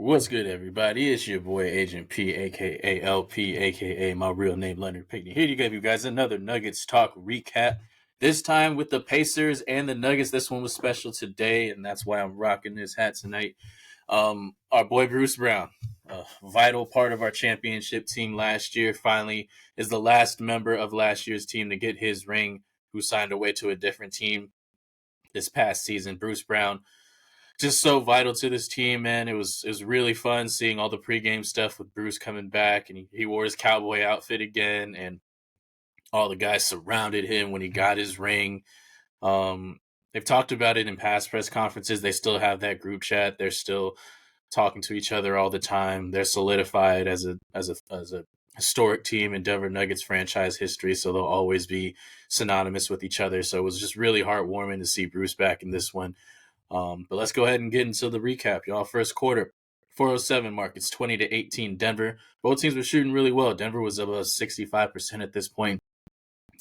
What's good, everybody? It's your boy Agent P, aka LP, aka my real name Leonard Pinckney. Here to give you guys another Nuggets talk recap. This time with the Pacers and the Nuggets. This one was special today, and that's why I'm rocking this hat tonight. Our boy Bruce Brown, a vital part of our championship team last year, finally is the last member of last year's team to get his ring, who signed away to a different team this past season. Bruce Brown, just so vital to this team, man. It was really fun seeing all the pregame stuff with Bruce coming back, and he wore his cowboy outfit again, and all the guys surrounded him when he got his ring. They've talked about it in past press conferences. They still have that group chat. They're still talking to each other all the time. They're solidified as a historic team in Denver Nuggets franchise history, so they'll always be synonymous with each other. So it was just really heartwarming to see Bruce back in this one. But let's go ahead and get into the recap, y'all. First quarter, 4:07 mark. It's 20-18 Denver. Both teams were shooting really well. Denver was above 65% at this point.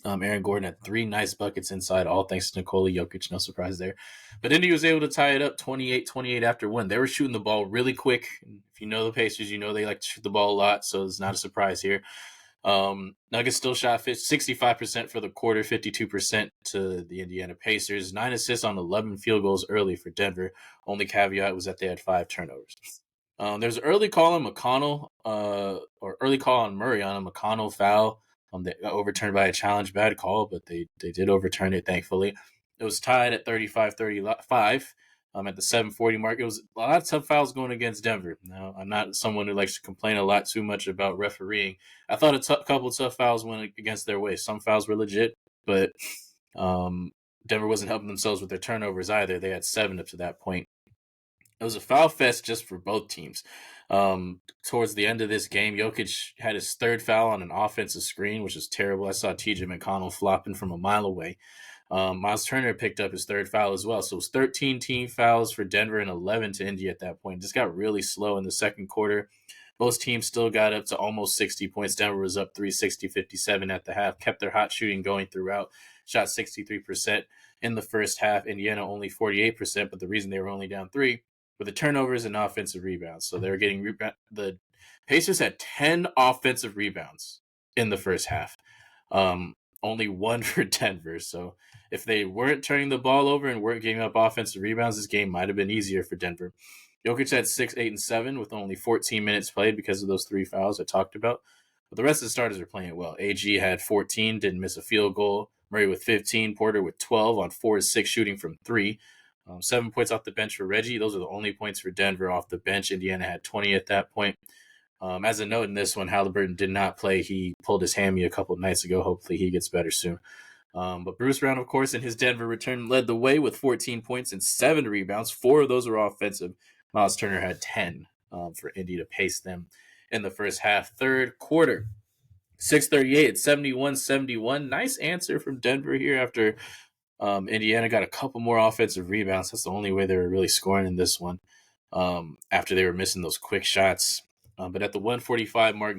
Aaron Gordon had 3 nice buckets inside, all thanks to Nikola Jokic. No surprise there. But Indy was able to tie it up 28-28 after one. They were shooting the ball really quick. If you know the Pacers, you know they like to shoot the ball a lot, so it's not a surprise here. Nuggets still shot 65% for the quarter, 52% to the Indiana Pacers. 9 assists on 11 field goals early for Denver. Only caveat was that they had 5 turnovers. There's an early call on McConnell, or early call on Murray on a McConnell foul. That got overturned by a challenge, bad call, but they did overturn it, thankfully. It was tied at 35-35. At the 7:40 mark, it was a lot of tough fouls going against Denver. Now, I'm not someone who likes to complain a lot too much about refereeing. I thought a couple of tough fouls went against their way. Some fouls were legit, but Denver wasn't helping themselves with their turnovers either. They had 7 up to that point. It was a foul fest just for both teams. Towards the end of this game, Jokic had his 3rd foul on an offensive screen, which is terrible. I saw TJ McConnell flopping from a mile away. Miles Turner picked up his 3rd foul as well. So it was 13 team fouls for Denver and 11 to Indy at that point. It just got really slow in the second quarter. Both teams still got up to almost 60 points. Denver was up 360-57 at the half, kept their hot shooting going throughout, shot 63% in the first half. Indiana only 48%, but the reason they were only down 3 were the turnovers and offensive rebounds. So they were getting the Pacers had 10 offensive rebounds in the first half. Only 1 for Denver. So if they weren't turning the ball over and weren't giving up offensive rebounds, this game might have been easier for Denver. Jokic had 6, 8, and 7 with only 14 minutes played because of those 3 fouls I talked about. But the rest of the starters were playing well. AG had 14, didn't miss a field goal. Murray with 15, Porter with 12 on 4-6 shooting from 3. 7 points off the bench for Reggie. Those are the only points for Denver off the bench. Indiana had 20 at that point. As a note in this one, Halliburton did not play. He pulled his hammy a couple of nights ago. Hopefully he gets better soon. But Bruce Brown, of course, in his Denver return led the way with 14 points and 7 rebounds. 4 of those were offensive. Miles Turner had 10 for Indy to pace them in the first half. Third quarter, 6:38 at 71-71. Nice answer from Denver here after Indiana got a couple more offensive rebounds. That's the only way they were really scoring in this one after they were missing those quick shots. But at the 1:45 mark,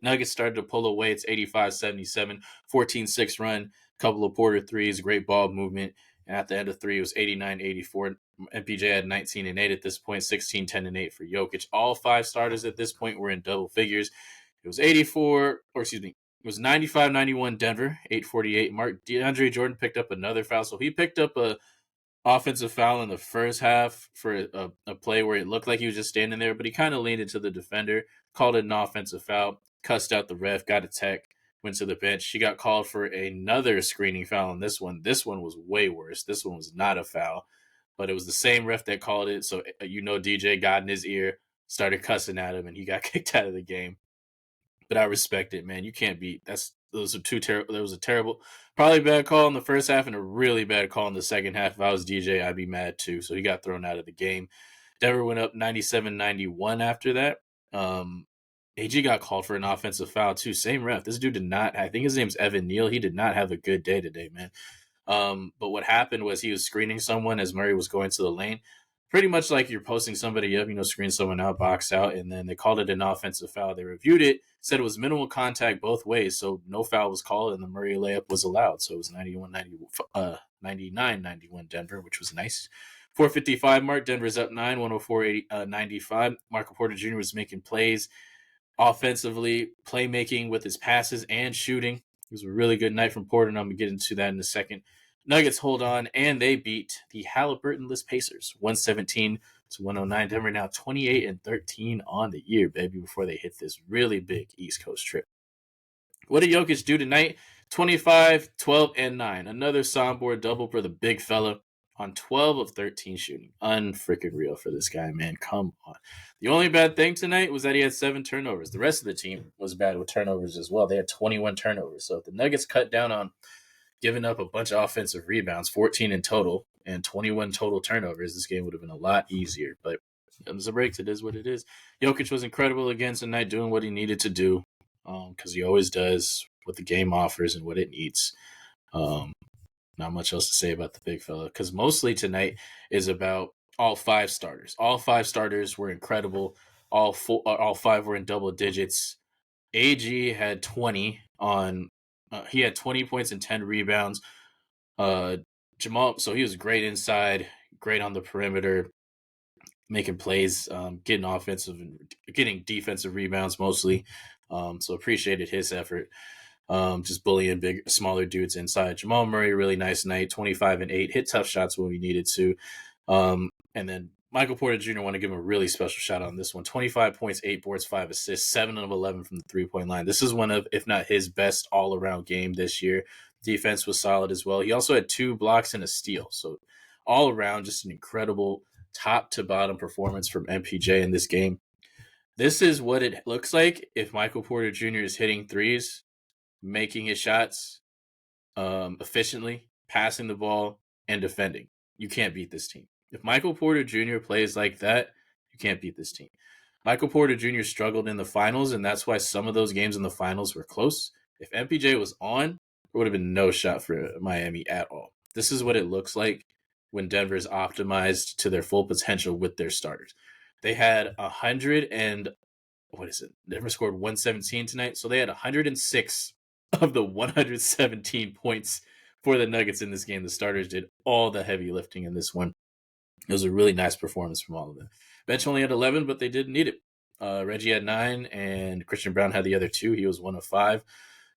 Nuggets started to pull away. It's 85-77, 14-6 run, couple of Porter threes, great ball movement. And at the end of 3, it was 89-84. MPJ had 19 and 8 at this point, 16, 10 and 8 for Jokic. All 5 starters at this point were in double figures. It was 95-91 Denver, 8:48 mark. DeAndre Jordan picked up another foul. So he picked up a offensive foul in the first half for a play where it looked like he was just standing there, but he kind of leaned into the defender, called it an offensive foul, cussed out the ref, got a tech, went to the bench. He got called for another screening foul in this one. This one was way worse. This one was not a foul, but it was the same ref that called it. So, DJ got in his ear, started cussing at him, and he got kicked out of the game. But I respect it, man. You can't beat those are two terrible. There was a terrible, probably bad call in the first half and a really bad call in the second half. If I was DJ, I'd be mad too. So he got thrown out of the game. Denver went up 97-91 after that. AG got called for an offensive foul too. Same ref. This dude did not. I think his name's Evan Neal. He did not have a good day today, man. But what happened was he was screening someone as Murray was going to the lane. Pretty much like you're posting somebody up, screen someone out, box out, and then they called it an offensive foul. They reviewed it, said it was minimal contact both ways, so no foul was called, and the Murray layup was allowed. So it was 99-91 Denver, which was nice 4:55 mark, Denver's up 9, 104-95. Michael Porter Jr. was making plays offensively, playmaking with his passes and shooting. It was a really good night from Porter, and I'm going to get into that in a second. Nuggets hold on, and they beat the Halliburton-less Pacers, 117-109. Denver now 28-13 on the year, baby, before they hit this really big East Coast trip. What did Jokic do tonight? 25, 12, and 9. Another soundboard double for the big fella on 12 of 13 shooting. Unfreaking real for this guy, man. Come on. The only bad thing tonight was that he had 7 turnovers. The rest of the team was bad with turnovers as well. They had 21 turnovers. So if the Nuggets cut down on giving up a bunch of offensive rebounds, 14 in total, and 21 total turnovers, this game would have been a lot easier. But it's a break. It is what it is. Jokic was incredible again tonight, doing what he needed to do, because he always does what the game offers and what it needs. Not much else to say about the big fella, because mostly tonight is about all 5 starters. All 5 starters were incredible. All 5 were in double digits. AG had 20 on. He had 20 points and 10 rebounds. Jamal, so he was great inside, great on the perimeter, making plays, getting defensive rebounds mostly. So appreciated his effort. Just bullying smaller dudes inside. Jamal Murray, really nice night, 25 and 8, hit tough shots when we needed to. And then Michael Porter Jr. want to give him a really special shout out on this one. 25 points, 8 boards, 5 assists, 7 of 11 from the 3-point line. This is one of, if not his best all-around game this year. Defense was solid as well. He also had 2 blocks and a steal. So all around, just an incredible top-to-bottom performance from MPJ in this game. This is what it looks like if Michael Porter Jr. is hitting threes, making his shots efficiently, passing the ball, and defending. You can't beat this team. If Michael Porter Jr. plays like that, you can't beat this team. Michael Porter Jr. struggled in the finals, and that's why some of those games in the finals were close. If MPJ was on, there would have been no shot for Miami at all. This is what it looks like when Denver is optimized to their full potential with their starters. They had 100 and, Denver scored 117 tonight, so they had 106 of the 117 points for the Nuggets in this game. The starters did all the heavy lifting in this one. It was a really nice performance from all of them. Bench only had 11, but they didn't need it. Reggie had 9, and Christian Brown had the other 2. He was 1 of 5.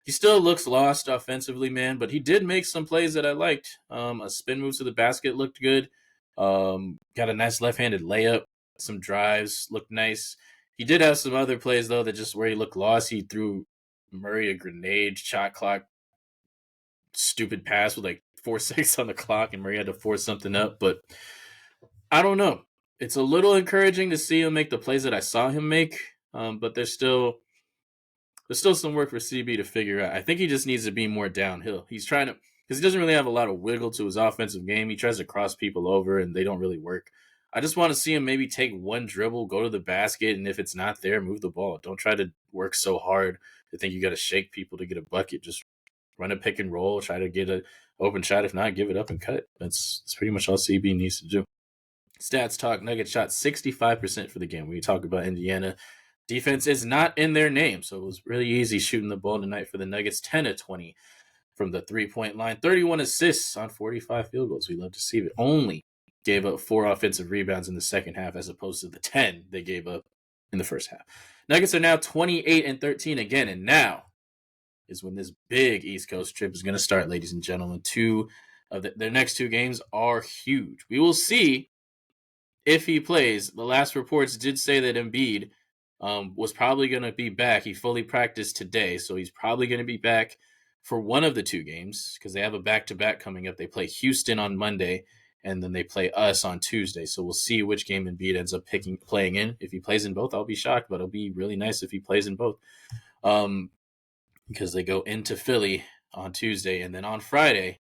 He still looks lost offensively, man, but he did make some plays that I liked. A spin move to the basket looked good. Got a nice left-handed layup. Some drives looked nice. He did have some other plays, though, that just where he looked lost. He threw Murray a grenade, shot clock, stupid pass with like 4 seconds on the clock, and Murray had to force something up. But I don't know. It's a little encouraging to see him make the plays that I saw him make, but there's still some work for CB to figure out. I think he just needs to be more downhill. He's trying to, because he doesn't really have a lot of wiggle to his offensive game. He tries to cross people over, and they don't really work. I just want to see him maybe take one dribble, go to the basket, and if it's not there, move the ball. Don't try to work so hard to think you got to shake people to get a bucket. Just run a pick and roll, try to get an open shot. If not, give it up and cut. That's pretty much all CB needs to do. Stats talk. Nuggets shot 65% for the game. When you talk about Indiana, defense is not in their name, so it was really easy shooting the ball tonight for the Nuggets. 10 of 20 from the 3-point line. 31 assists on 45 field goals. We love to see it. Only gave up 4 offensive rebounds in the second half as opposed to the 10 they gave up in the first half. Nuggets are now 28-13 again, and now is when this big East Coast trip is going to start, ladies and gentlemen. 2 of their next 2 games are huge. We will see if he plays. The last reports did say that Embiid was probably going to be back. He fully practiced today, so he's probably going to be back for one of the 2 games because they have a back-to-back coming up. They play Houston on Monday, and then they play us on Tuesday. So we'll see which game Embiid ends up playing in. If he plays in both, I'll be shocked, but it'll be really nice if he plays in both. Because they go into Philly on Tuesday, and then on Friday,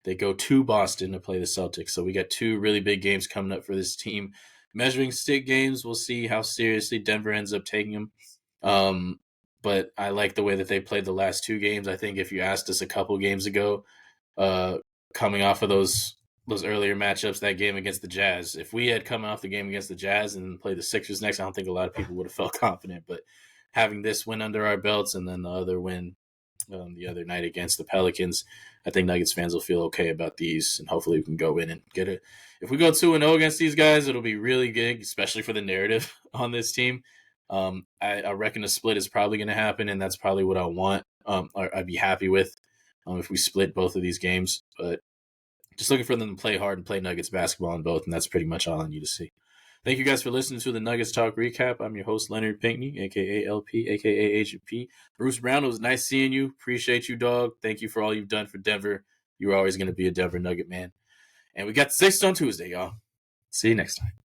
they go to Boston to play the Celtics. So we got 2 really big games coming up for this team. Measuring stick games, we'll see how seriously Denver ends up taking them. But I like the way that they played the last 2 games. I think if you asked us a couple games ago, coming off of those earlier matchups, that game against the Jazz, if we had come off the game against the Jazz and played the Sixers next, I don't think a lot of people would have felt confident. But having this win under our belts and then the other win the other night against the Pelicans. I think Nuggets fans will feel okay about these, and hopefully we can go in and get it. If we go 2-0 against these guys, it'll be really good, especially for the narrative on this team. I reckon a split is probably going to happen, and that's probably what I want. Or I'd be happy with if we split both of these games. But just looking for them to play hard and play Nuggets basketball in both, and that's pretty much all I need to see. Thank you guys for listening to the Nuggets Talk Recap. I'm your host, Leonard Pinckney, a.k.a. LP, a.k.a. Agent P. Bruce Brown, it was nice seeing you. Appreciate you, dog. Thank you for all you've done for Denver. You're always going to be a Denver Nugget, man. And we got the 6th on Tuesday, y'all. See you next time.